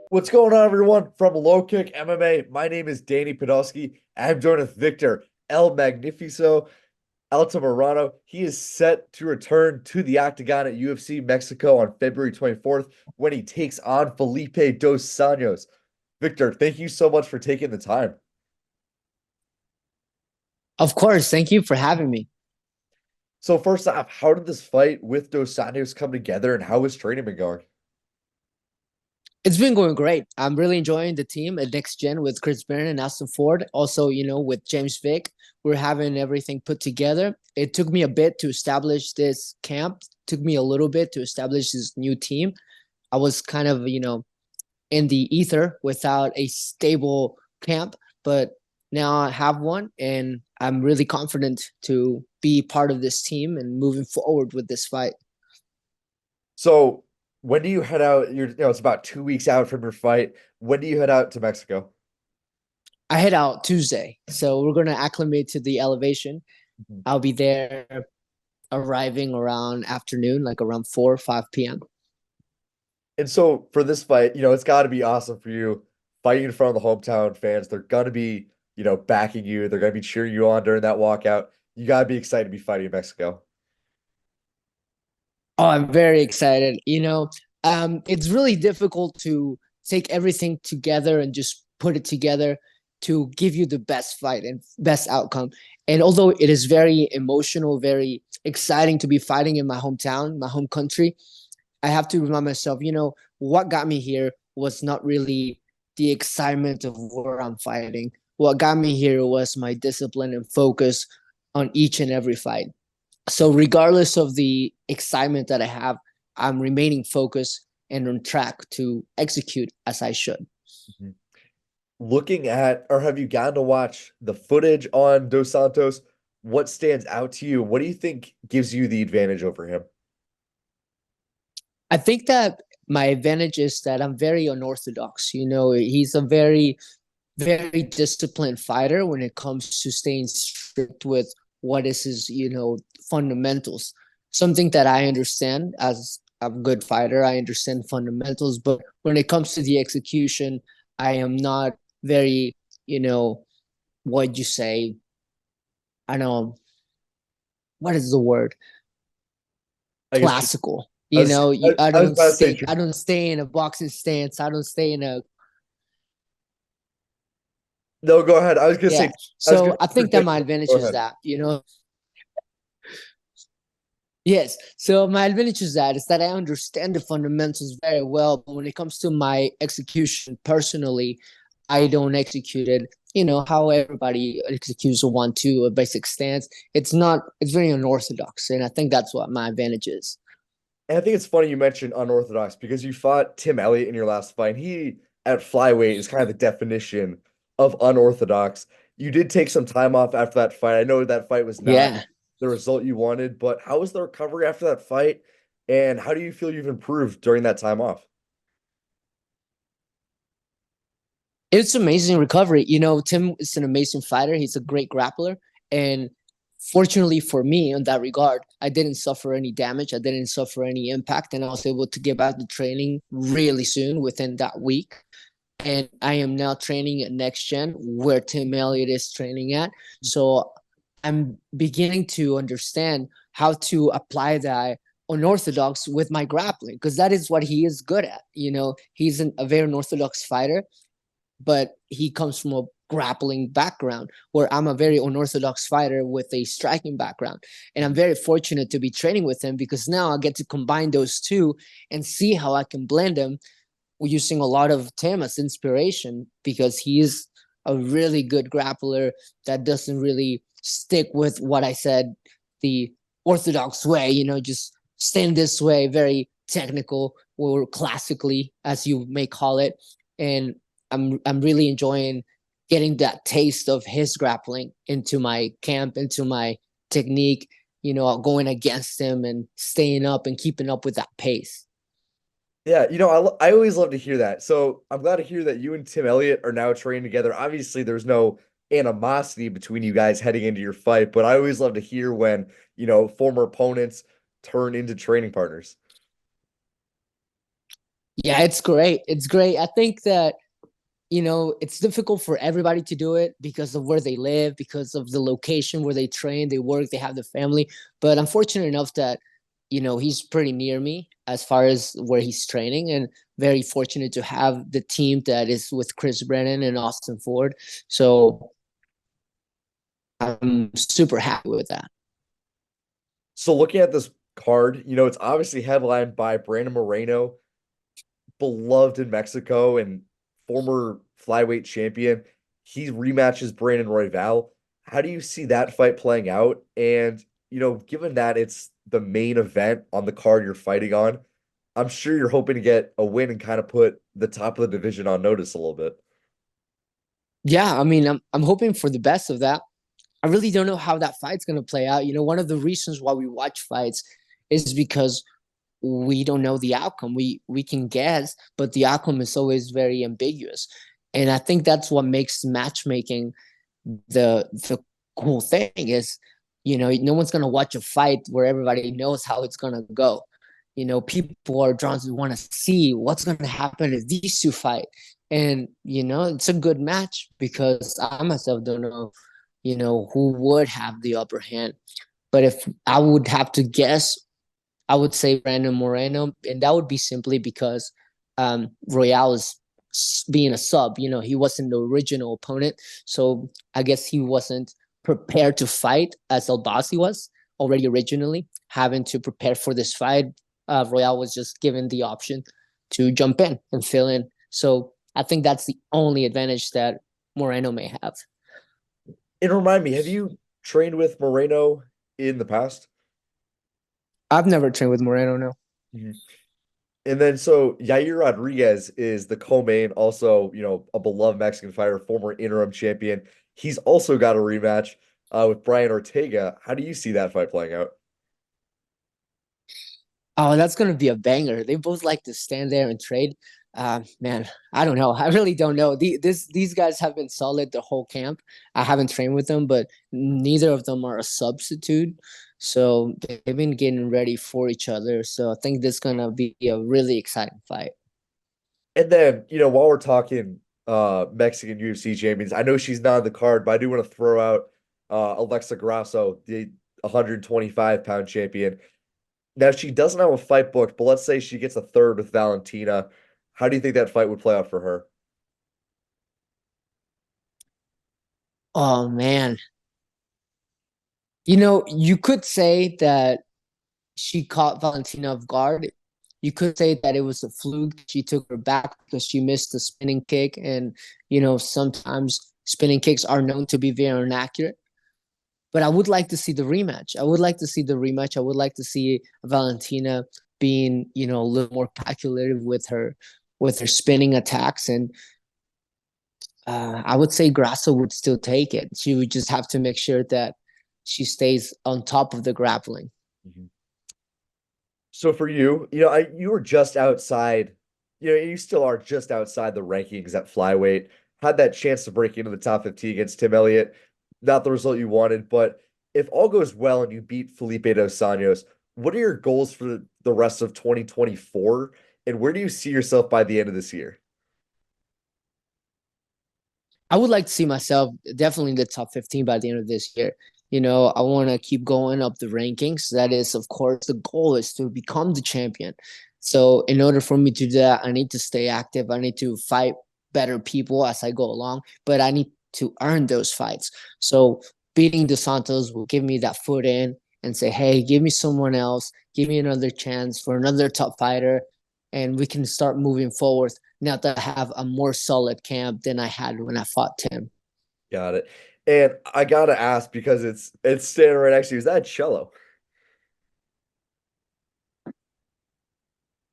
What's going on, everyone? From LowKick MMA, my name is Danny Podolsky. I'm joined with Victor El Magnifico Altamirano. He is set to return to the Octagon at UFC Mexico on February 24th when he takes on Felipe dos Santos. Victor, thank you so much for taking the time. Of course. Thank you for having me. So, first off, how did this fight with dos Santos come together and how has training been going? It's been going great. I'm really enjoying the team at Next Gen with Chris Barron and Austin Ford. Also, with James Vick, we're having everything put together. It took me a bit to establish this camp. It took me a little bit to establish this new team. I was kind of, in the ether without a stable camp, but now I have one and I'm really confident to be part of this team and moving forward with this fight. So, when do you head out? It's about 2 weeks out from your fight. When do you head out to Mexico? I head out Tuesday, so we're gonna acclimate to the elevation. I'll be there arriving around afternoon, like around 4 or 5 p.m. And so for this fight, it's got to be awesome for you fighting in front of the hometown fans. They're going to be, backing you. They're going to be cheering you on during that walkout. You got to be excited to be fighting in Mexico. Oh, I'm very excited. It's really difficult to take everything together and just put it together to give you the best fight and best outcome. And although it is very emotional, very exciting to be fighting in my hometown, my home country, I have to remind myself, what got me here was not really the excitement of where I'm fighting. What got me here was my discipline and focus on each and every fight. So, regardless of the excitement that I have, I'm remaining focused and on track to execute as I should. Mhm. Looking at, or have you gotten to watch the footage on Dos Santos? What stands out to you? What do you think gives you the advantage over him? I think that my advantage is that I'm very unorthodox. He's a very disciplined fighter when it comes to staying strict with what is his, fundamentals. Something that I understand as a good fighter, I understand fundamentals, but when it comes to the execution, I am not very, what you say, I know, what is the word? I guess just, Classical. I was, I I was don't about to say, stay I don't stay in a boxing stance. I don't stay in a no, go ahead. yeah. I was going So I to think that interject. my advantage Go is ahead. that, yes. So my advantage is that I understand the fundamentals very well, but when it comes to my execution personally, I don't execute it. How everybody executes a 1-2, a basic stance. It's very unorthodox, and I think that's what my advantage is. And I think it's funny you mentioned unorthodox because you fought Tim Elliott in your last fight. He at flyweight is kind of the definition of unorthodox. You did take some time off after that fight. I know that fight was not Yeah. the result you wanted, but how was the recovery after that fight? And how do you feel you've improved during that time off? It's amazing recovery. Tim is an amazing fighter. He's a great grappler. And fortunately for me, in that regard, I didn't suffer any damage. I didn't suffer any impact. And I was able to get back to training really soon within that week. And I am now training at Next Gen where Tim Elliott is training at. So I'm beginning to understand how to apply that unorthodox with my grappling because that is what he is good at. He's a very unorthodox fighter, but he comes from a grappling background where I'm a very unorthodox fighter with a striking background. And I'm very fortunate to be training with him because now I get to combine those two and see how I can blend them using a lot of Tim as inspiration because he is a really good grappler that doesn't really stick with what I said, the orthodox way, just stand this way, very technical or classically, as you may call it. And I'm really enjoying getting that taste of his grappling into my camp, into my technique, going against him and staying up and keeping up with that pace. Yeah, I always love to hear that. So I'm glad to hear that you and Tim Elliott are now training together. Obviously, there's no animosity between you guys heading into your fight, but I always love to hear when, former opponents turn into training partners. Yeah, it's great. It's great. I think that it's difficult for everybody to do it because of where they live, because of the location where they train, they work, they have the family. But I'm fortunate enough that, he's pretty near me as far as where he's training, and very fortunate to have the team that is with Chris Brennan and Austin Ford. So I'm super happy with that. So looking at this card, it's obviously headlined by Brandon Moreno, beloved in Mexico and former flyweight champion. He rematches Brandon Royval. How do you see that fight playing out? And, given that it's the main event on the card you're fighting on, I'm sure you're hoping to get a win and kind of put the top of the division on notice a little bit. Yeah, I mean, I'm hoping for the best of that. I really don't know how that fight's going to play out. One of the reasons why we watch fights is because we don't know the outcome. We can guess, but the outcome is always very ambiguous. And I think that's what makes matchmaking the cool thing is, no one's gonna watch a fight where everybody knows how it's gonna go. People are drawn to want to see what's gonna happen if these two fight. And it's a good match because I myself don't know, who would have the upper hand. But if I would have to guess, I would say Brandon Moreno, and that would be simply because Royale is being a sub. He wasn't the original opponent, so I guess he wasn't prepared to fight as Albasi was already originally, having to prepare for this fight. Royale was just given the option to jump in and fill in. So I think that's the only advantage that Moreno may have. And remind me, have you trained with Moreno in the past? I've never trained with Moreno, no. Mhm. And then so Yair Rodriguez is the co-main, also, a beloved Mexican fighter, former interim champion. He's also got a rematch with Brian Ortega. How do you see that fight playing out? Oh, that's gonna be a banger. They both like to stand there and trade. Man, I don't know. I really don't know. These guys have been solid the whole camp. I haven't trained with them, but neither of them are a substitute. So they've been getting ready for each other. So I think this is gonna be a really exciting fight. And then, while we're talking Mexican UFC champions, I know she's not on the card, but I do want to throw out Alexa Grasso, the 125-pound champion. Now she doesn't have a fight booked, but let's say she gets a third with Valentina. How do you think that fight would play out for her? Oh man. You could say that she caught Valentina off guard. You could say that it was a fluke. She took her back because she missed the spinning kick. And, sometimes spinning kicks are known to be very inaccurate. But I would like to see the rematch. I would like to see the rematch. I would like to see Valentina being, a little more calculated with her spinning attacks. And I would say Grasso would still take it. She would just have to make sure that she stays on top of the grappling. Mhm. So for you, you were just outside, you still are just outside the rankings at flyweight. Had that chance to break into the top 15 against Tim Elliott. Not the result you wanted, but if all goes well and you beat Felipe dos Santos, what are your goals for the rest of 2024? And where do you see yourself by the end of this year? I would like to see myself definitely in the top 15 by the end of this year. I want to keep going up the rankings. That is, of course, the goal is to become the champion. So, in order for me to do that, I need to stay active. I need to fight better people as I go along, but I need to earn those fights. So, beating Dos Santos will give me that foot in and say, hey, give me someone else, give me another chance for another top fighter, and we can start moving forward now that I have a more solid camp than I had when I fought Tim. Got it. And I gotta ask because it's standing right next to you. Is that cello?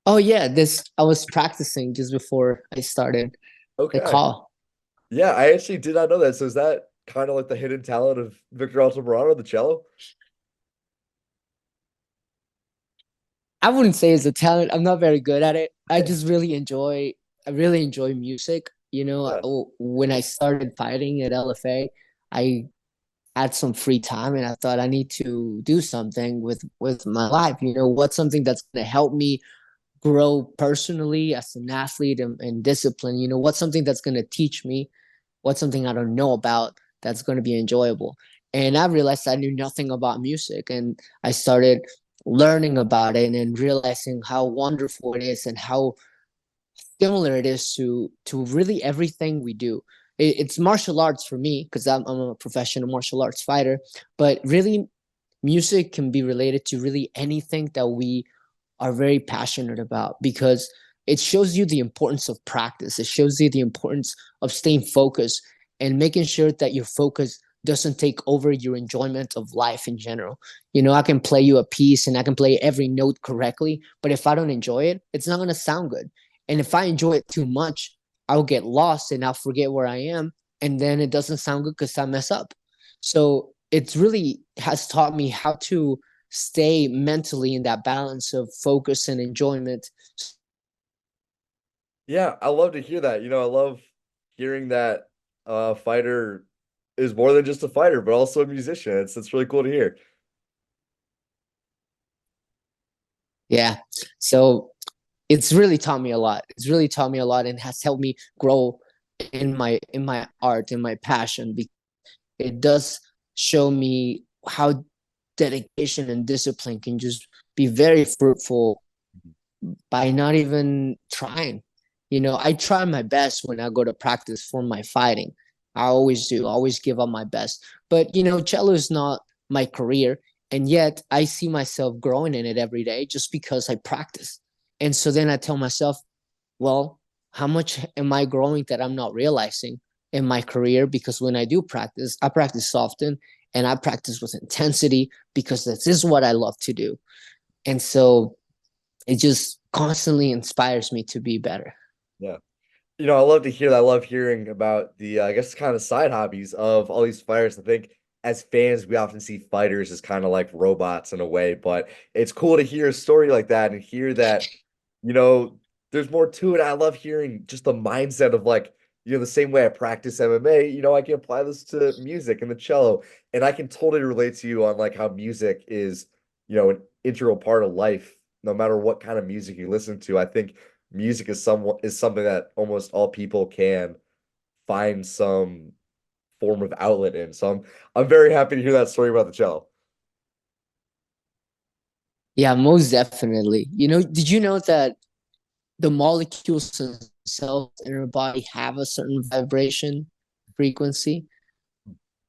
Oh yeah, this I was practicing just before I started the Okay. call. Yeah, I actually did not know that. So is that kind of like the hidden talent of Victor Altamirano, the cello? I wouldn't say it's a talent. I'm not very good at it. I really enjoy music. Yeah. When I started fighting at LFA, I had some free time and I thought I need to do something with my life. What's something that's going to help me grow personally as an athlete and discipline. What's something that's going to teach me? What's something I don't know about that's going to be enjoyable? And I realized I knew nothing about music, and I started learning about it and realizing how wonderful it is and how similar it is to really everything we do. It's martial arts for me because I'm a professional martial arts fighter, but really music can be related to really anything that we are very passionate about, because it shows you the importance of practice. It shows you the importance of staying focused and making sure that your focus doesn't take over your enjoyment of life in general. I can play you a piece and I can play every note correctly, but if I don't enjoy it, it's not going to sound good. And if I enjoy it too much, I'll get lost and I'll forget where I am. And then it doesn't sound good because I mess up. So it really has taught me how to stay mentally in that balance of focus and enjoyment. Yeah, I love to hear that. I love hearing that fighter is more than just a fighter, but also a musician. It's really cool to hear. Yeah. So it's really taught me a lot. It's really taught me a lot and has helped me grow in my art, in my passion. Because it does show me how dedication and discipline can just be very fruitful by not even trying. I try my best when I go to practice for my fighting. I always do, I always give up my best. But, cello is not my career. And yet I see myself growing in it every day just because I practice. And so then I tell myself, well, how much am I growing that I'm not realizing in my career? Because when I practice often and I practice with intensity because this is what I love to do. And so it just constantly inspires me to be better. Yeah. I love to hear that. I love hearing about the, I guess, kind of side hobbies of all these fighters. I think as fans, we often see fighters as kind of like robots in a way, but it's cool to hear a story like that and hear that, you know, there's more to it. I love hearing just the mindset of like, the same way I practice MMA, I can apply this to music and the cello. And I can totally relate to you on like how music is, an integral part of life, no matter what kind of music you listen to. I think music is something that almost all people can find some form of outlet in. So I'm very happy to hear that story about the cello. Yeah, most definitely. Did you know that the molecules themselves in our body have a certain vibration frequency?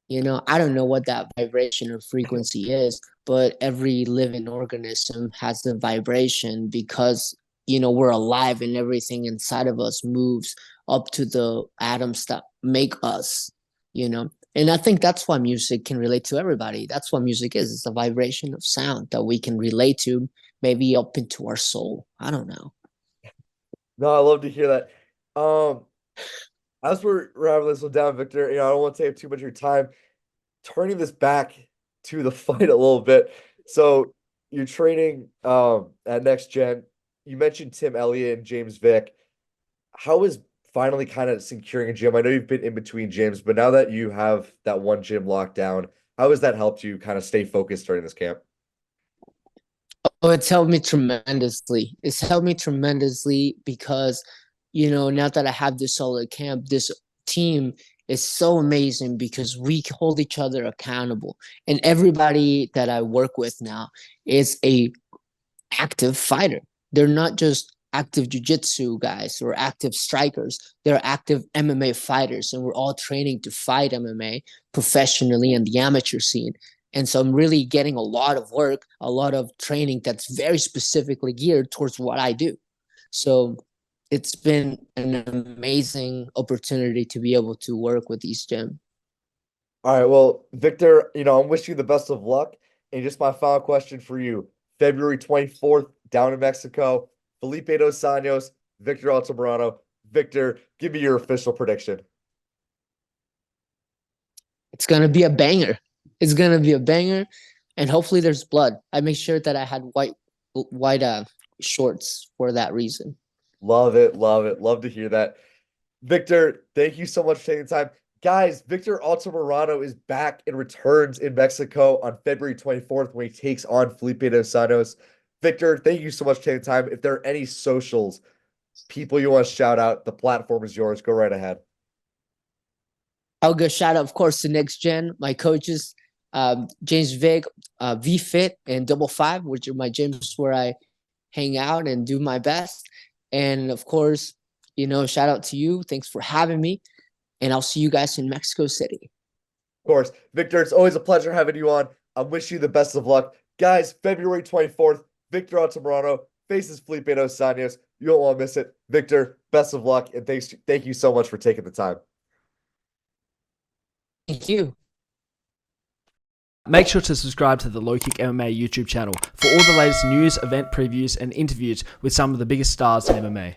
I don't know what that vibration or frequency is, but every living organism has a vibration because, we're alive and everything inside of us moves up to the atoms that make us, you know. And I think that's why music can relate to everybody. That's what music is. It's a vibration of sound that we can relate to, maybe up into our soul. I don't know. No, I love to hear that. As we're wrapping this one down, Victor, I don't want to take up too much of your time. Turning this back to the fight a little bit. So you're training at Next Gen. You mentioned Tim Elliott and James Vick. How is finally kind of securing a gym? I know you've been in between gyms, but now that you have that one gym locked down, how has that helped you kind of stay focused during this camp? Oh, it's helped me tremendously. It's helped me tremendously because, now that I have this solid camp, this team is so amazing because we hold each other accountable. And everybody that I work with now is a active fighter. They're not just active jiu-jitsu guys or active strikers. They're active MMA fighters, and we're all training to fight MMA professionally in the amateur scene. And so I'm really getting a lot of work, a lot of training that's very specifically geared towards what I do. So it's been an amazing opportunity to be able to work with these gym. All right, well, Victor, I'm wishing you the best of luck. And just my final question for you. February 24th, down in Mexico, Felipe dos Santos, Victor Altamirano. Victor, give me your official prediction. It's gonna be a banger. It's gonna be a banger, and hopefully there's blood. I make sure that I had white shorts for that reason. Love it, love it. Love to hear that. Victor, thank you so much for taking the time. Guys, Victor Altamirano is back and returns in Mexico on February 24th when he takes on Felipe dos Santos. Victor, thank you so much for taking the time. If there are any socials, people you want to shout out, the platform is yours. Go right ahead. I'll go shout out, of course, to Next Gen, my coaches, James Vick, VFit, and Double Five, which are my gyms where I hang out and do my best. And of course, shout out to you. Thanks for having me. And I'll see you guys in Mexico City. Of course, Victor, it's always a pleasure having you on. I wish you the best of luck. Guys, February 24th, Victor Altamirano faces Felipe dos Santos. You don't want to miss it. Victor, best of luck, and thank you so much for taking the time. Thank you. Make sure to subscribe to the LowKick MMA YouTube channel for all the latest news, event previews, and interviews with some of the biggest stars in MMA.